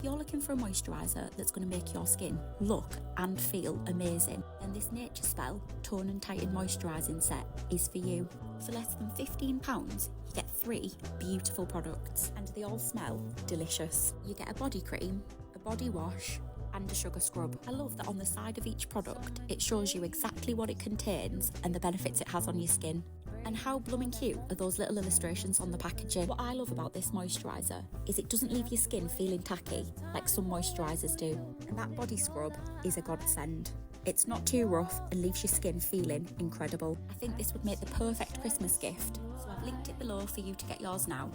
you're looking for a moisturiser that's going to make your skin look and feel amazing, then this Nature Spell Tone and Tighten Moisturising Set is for you. For less than £15, you get 3 beautiful products, and they all smell delicious. You get a body cream, a body wash, and a sugar scrub. I love that on the side of each product, it shows you exactly what it contains and the benefits it has on your skin. And how blooming cute are those little illustrations on the packaging? What I love about this moisturiser is it doesn't leave your skin feeling tacky like some moisturisers do. And that body scrub is a godsend. It's not too rough and leaves your skin feeling incredible. I think this would make the perfect Christmas gift, so I've linked it below for you to get yours now.